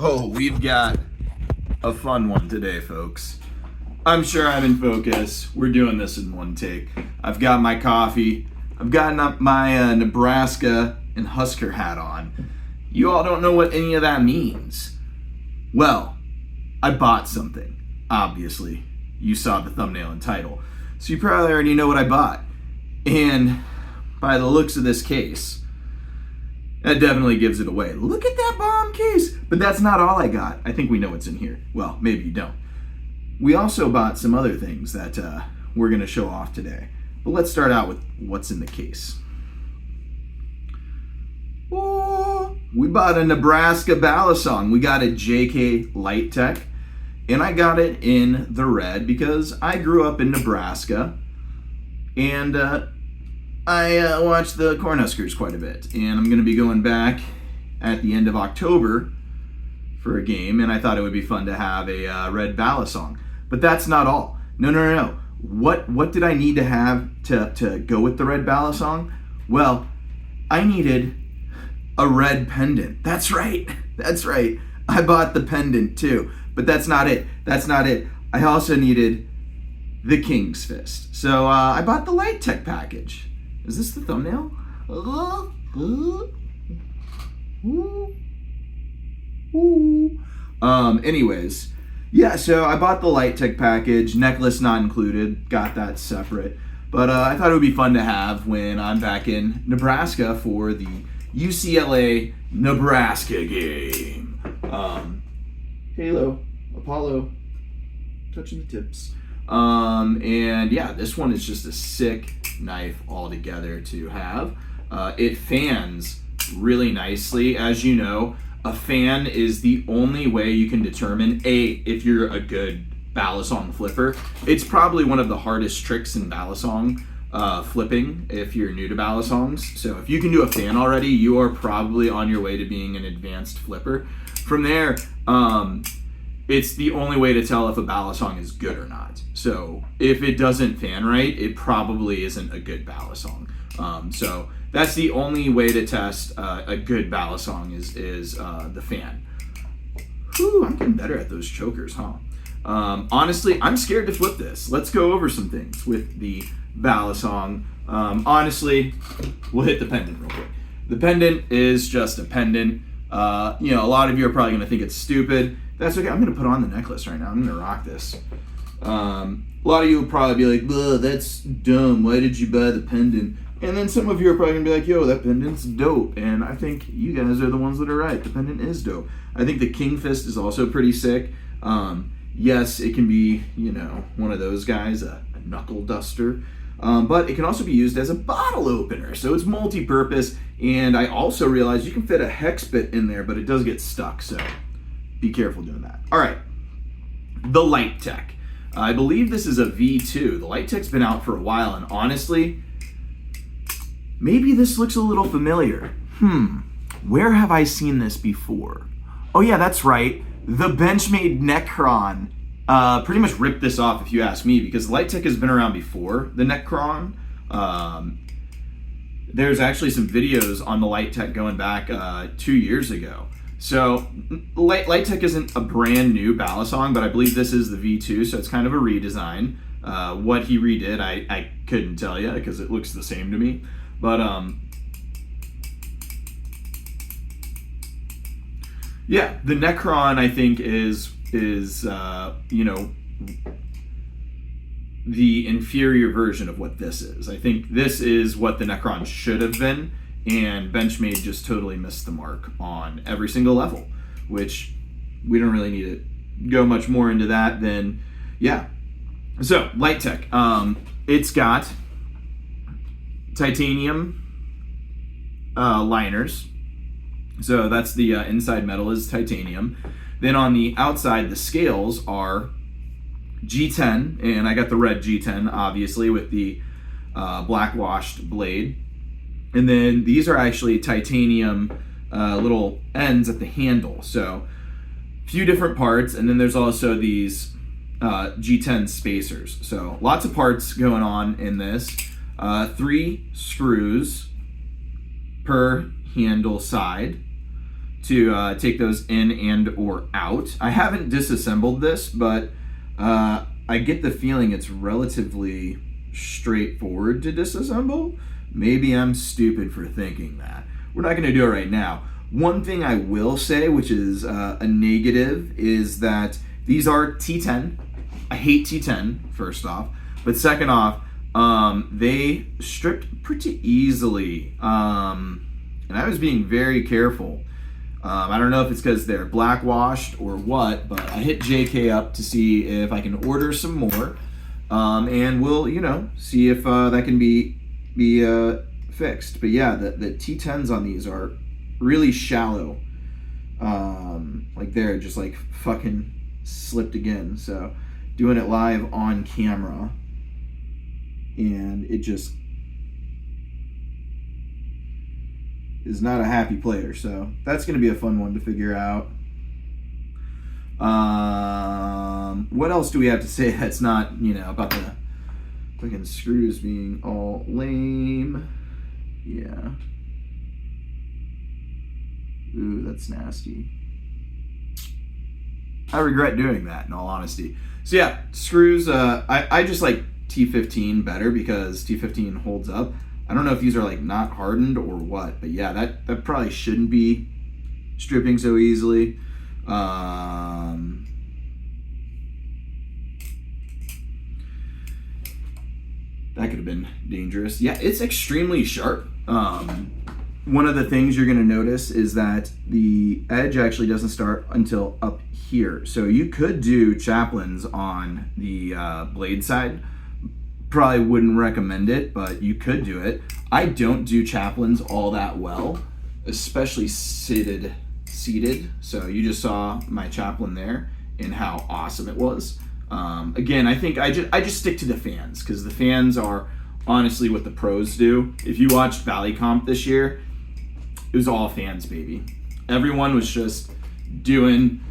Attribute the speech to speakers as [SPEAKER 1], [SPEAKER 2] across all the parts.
[SPEAKER 1] Oh, we've got a fun one today, folks. I'm sure I'm in focus. We're doing this in one take. I've got my coffee. I've got my Nebraska and Husker hat on. You all don't know what any of that means. Well, I bought something. Obviously, you saw the thumbnail and title. So you probably already know what I bought. And by the looks of this case, that definitely gives it away. Look at that bomb case. But that's not all I got. I think we know what's in here. Well, maybe you don't. We also bought some other things that we're going to show off today. But let's start out with what's in the case. Oh, we bought a Nebraska Balisong. We got a JK Litetech. And I got it in the red because I grew up in Nebraska. And I watched the Cornhuskers quite a bit, and I'm going to be going back at the end of October for a game, and I thought it would be fun to have a red Balisong. But that's not all. No. What did I need to have to go with the red Balisong? Well, I needed a red pendant. That's right. I bought the pendant too, but that's not it. I also needed the King's Fist. So I bought the Litetech package. Is this the thumbnail? Anyways, yeah, so I bought the Litetech package, necklace not included, got that separate. But I thought it would be fun to have when I'm back in Nebraska for the UCLA Nebraska game. Halo, Apollo, touching the tips. And yeah, this one is just a sick knife altogether to have. It fans really nicely. As you know, a fan is the only way you can determine if you're a good balisong flipper. It's probably one of the hardest tricks in balisong flipping if you're new to balisongs. So if you can do a fan already, you are probably on your way to being an advanced flipper. From there, it's the only way to tell if a balisong is good or not. So if it doesn't fan right, it probably isn't a good balisong. So that's the only way to test a good balisong is the fan. Whew, I'm getting better at those chokers, huh? Honestly, I'm scared to flip this. Let's go over some things with the balisong. Honestly, we'll hit the pendant real quick. The pendant is just a pendant. A lot of you are probably going to think it's stupid. That's okay. I'm going to put on the necklace right now. I'm going to rock this. A lot of you will probably be like, that's dumb. Why did you buy the pendant? And then some of you are probably going to be like, yo, that pendant's dope. And I think you guys are the ones that are right. The pendant is dope. I think the King Fist is also pretty sick. Yes, it can be, one of those guys, a knuckle duster. But it can also be used as a bottle opener. So it's multi-purpose. And I also realized you can fit a hex bit in there, but it does get stuck. So be careful doing that. All right, the Litetech. I believe this is a V2. The Litetech's been out for a while, and honestly, maybe this looks a little familiar. Where have I seen this before? Oh yeah, that's right. The Benchmade Necron pretty much ripped this off, if you ask me, because Litetech has been around before the Necron. There's actually some videos on the Litetech going back 2 years ago. So Litetech isn't a brand new balisong, but I believe this is the V2, so it's kind of a redesign. What he redid, I couldn't tell you because it looks the same to me. But yeah, the Necron I think is the inferior version of what this is. I think this is what the Necron should have been. And Benchmade just totally missed the mark on every single level, which we don't really need to go much more into that than, yeah. So, Litetech, it's got titanium liners. So that's the inside metal is titanium. Then on the outside, the scales are G10, and I got the red G10, obviously, with the black washed blade. And then these are actually titanium little ends at the handle. So a few different parts. And then there's also these G10 spacers. So lots of parts going on in this. 3 screws per handle side. to take those in and or out. I haven't disassembled this, but I get the feeling it's relatively straightforward to disassemble. Maybe I'm stupid for thinking that. We're not going to do it right now. One thing I will say, which is a negative, is that these are T10. I hate T10, first off. But second off, they stripped pretty easily. And I was being very careful. I don't know if it's because they're black washed or what, but I hit JK up to see if I can order some more. And we'll, see if that can be fixed. But yeah, the T10s on these are really shallow. Like they're just like fucking slipped again. So doing it live on camera, and it just is not a happy player. So that's going to be a fun one to figure out. What else do we have to say that's not, about the fucking screws being all lame? Yeah. Ooh, that's nasty. I regret doing that, in all honesty. So yeah, screws, I just like T15 better because T15 holds up. I don't know if these are like not hardened or what, but yeah, that probably shouldn't be stripping so easily. That could have been dangerous. Yeah, it's extremely sharp. One of the things you're going to notice is that the edge actually doesn't start until up here. So you could do chaplains on the blade side. Probably wouldn't recommend it, but you could do it. I don't do chaplains all that well, especially seated. So you just saw my chaplain there and how awesome it was. Again, I think I just stick to the fans because the fans are honestly what the pros do. If you watched Valley Comp this year, it was all fans, baby. Everyone was just doing,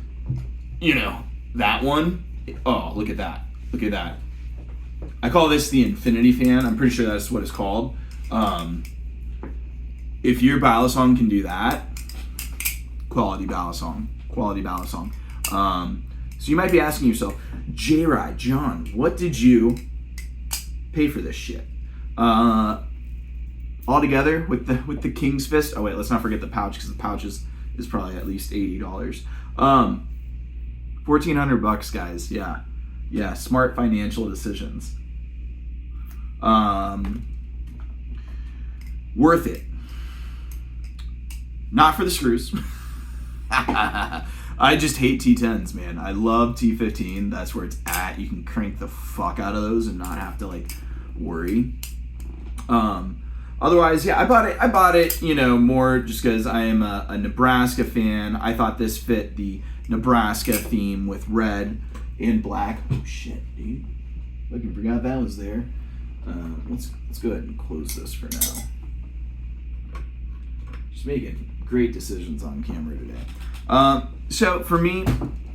[SPEAKER 1] that one. Oh, look at that. Look at that. I call this the infinity fan. I'm pretty sure that's what it's called. If your balisong can do that, quality balisong. So you might be asking yourself, J-Ride, John, what did you pay for this shit? All together with the King's Fist. Oh wait, let's not forget the pouch because the pouch is probably at least $80. $1,400, guys. Yeah, smart financial decisions. Worth it. Not for the screws. I just hate T10s, man. I love T15. That's where it's at. You can crank the fuck out of those and not have to worry. Otherwise, yeah, I bought it, more just because I am a Nebraska fan. I thought this fit the Nebraska theme with red and black. Oh shit, dude! Fucking forgot that was there. Let's go ahead and close this for now. Just making great decisions on camera today. So for me,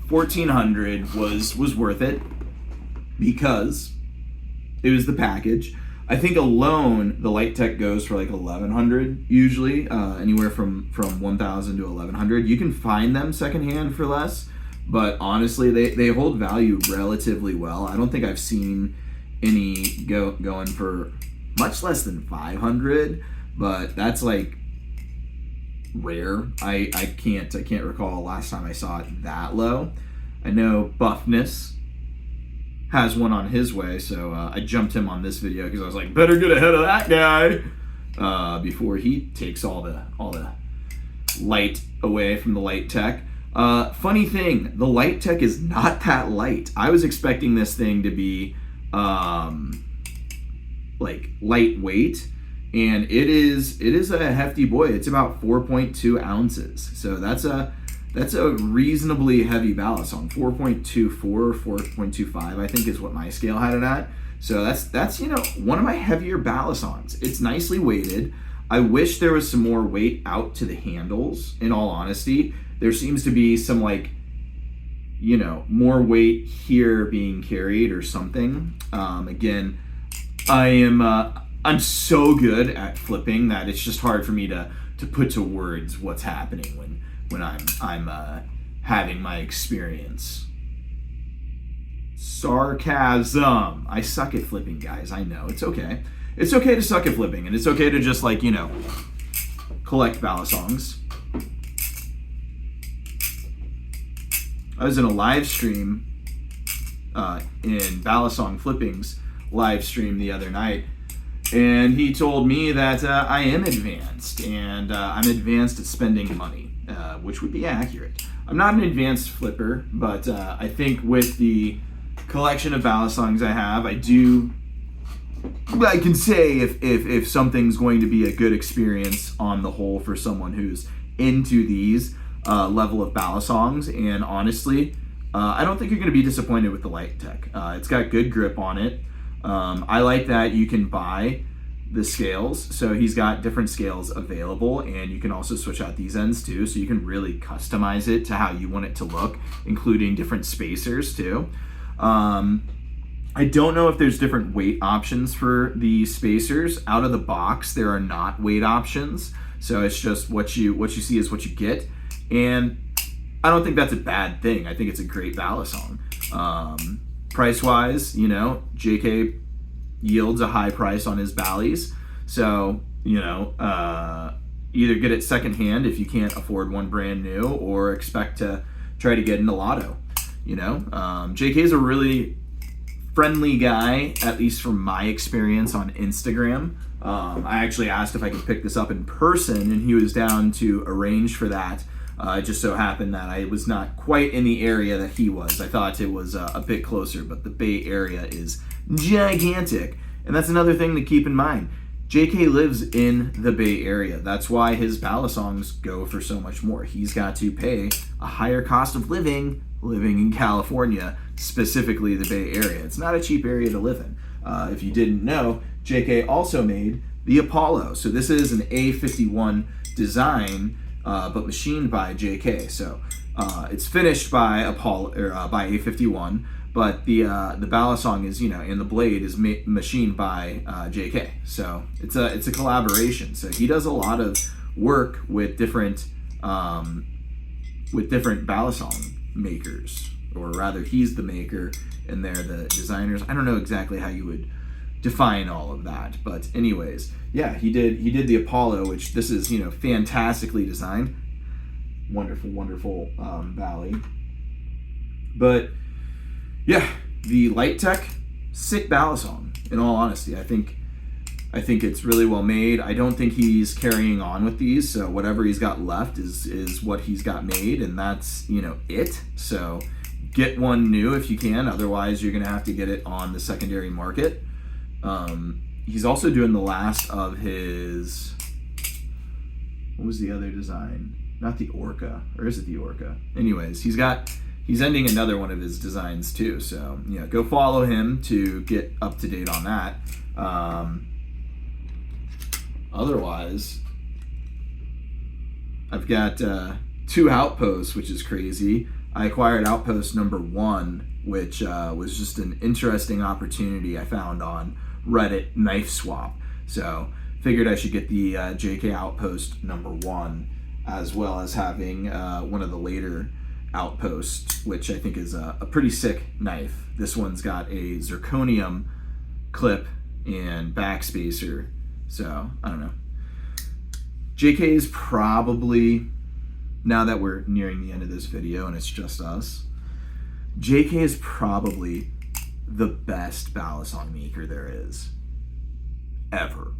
[SPEAKER 1] 1,400 was worth it because it was the package. I think alone the Litetech goes for 1,100 usually, anywhere from 1,000 to 1,100. You can find them secondhand for less, but honestly they hold value relatively well. I don't think I've seen any going for much less than 500, but that's rare. I can't recall last time I saw it that low. I know Buffness has one on his way, so I jumped him on this video because I was like, better get ahead of that guy before he takes all the light away from the Litetech. Funny thing, the Litetech is not that light. I was expecting this thing to be lightweight, and it is a hefty boy. It's about 4.2 ounces, so that's a reasonably heavy balisong. 4.24 or 4.25 I think is what my scale had it at. So that's one of my heavier balisongs. It's nicely weighted. I wish there was some more weight out to the handles, in all honesty. There seems to be some more weight here being carried or something. Again, I'm so good at flipping that it's just hard for me to put to words what's happening when when I'm having my experience. Sarcasm. I suck at flipping, guys. I know. It's okay. It's okay to suck at flipping, and it's okay to just, like, you know, collect balisongs. I was in a live stream in Balisong Flipping's live stream the other night, and he told me that I am advanced, and I'm advanced at spending money, which would be accurate. I'm not an advanced flipper, but I think with the collection of balisongs I have, I can say if something's going to be a good experience on the whole for someone who's into these level of balisongs. And honestly, I don't think you're going to be disappointed with the Litetech. It's got good grip on it. I like that you can buy the scales. So he's got different scales available, and you can also switch out these ends too. So you can really customize it to how you want it to look, including different spacers too. I don't know if there's different weight options for the spacers. Out of the box, there are not weight options. So it's just what you see is what you get. And I don't think that's a bad thing. I think it's a great balisong. Price-wise, you know, JK yields a high price on his ballies. So, you know, either get it secondhand if you can't afford one brand new, or expect to try to get into lotto. You know, JK is a really friendly guy, at least from my experience on Instagram. I actually asked if I could pick this up in person, and he was down to arrange for that. It just so happened that I was not quite in the area that he was. I thought it was a bit closer, but the Bay Area is gigantic. And that's another thing to keep in mind. JK lives in the Bay Area. That's why his balisongs go for so much more. He's got to pay a higher cost of living in California, specifically the Bay Area. It's not a cheap area to live in. If you didn't know, JK also made the Apollo. So this is an A51 design, but machined by JK. So it's finished by Apollo, or by A51, but the balisong is, you know, and the blade is machined by JK. So it's a collaboration. So he does a lot of work with different balisong makers, or rather he's the maker and they're the designers. I don't know exactly how you would define all of that, but anyways, yeah, he did the Apollo, which this is, you know, fantastically designed, wonderful bally. But yeah, the Litetech, sick balisong. In all honesty, I think it's really well made. I don't think he's carrying on with these, so whatever he's got left is what he's got made, and that's, you know, it. So get one new if you can, otherwise you're gonna have to get it on the secondary market. He's also doing the last of his, what was the other design? Not the Orca, or is it the Orca? Anyways, he's ending another one of his designs too, so yeah, go follow him to get up to date on that. Otherwise, I've got 2 outposts, which is crazy. I acquired outpost number 1, which was just an interesting opportunity I found on Reddit Knife Swap. So figured I should get the JK outpost number 1, as well as having one of the later outposts, which I think is a pretty sick knife. This one's got a zirconium clip and backspacer. So, I don't know. JK is probably, now that we're nearing the end of this video and it's just us, JK is probably the best balisong maker there is, ever.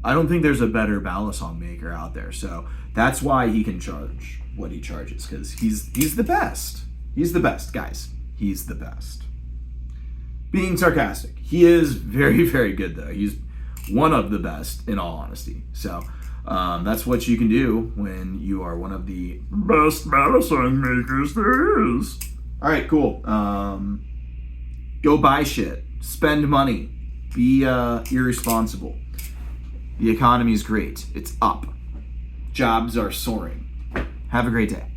[SPEAKER 1] I don't think there's a better balisong maker out there. So that's why he can charge what he charges, because he's the best. He's the best, guys. He's the best. Being sarcastic. He is very, very good, though. He's one of the best, in all honesty. So that's what you can do when you are one of the best balisong makers there is. All right, cool. Go buy shit. Spend money. Be irresponsible. The economy is great. It's up. Jobs are soaring. Have a great day.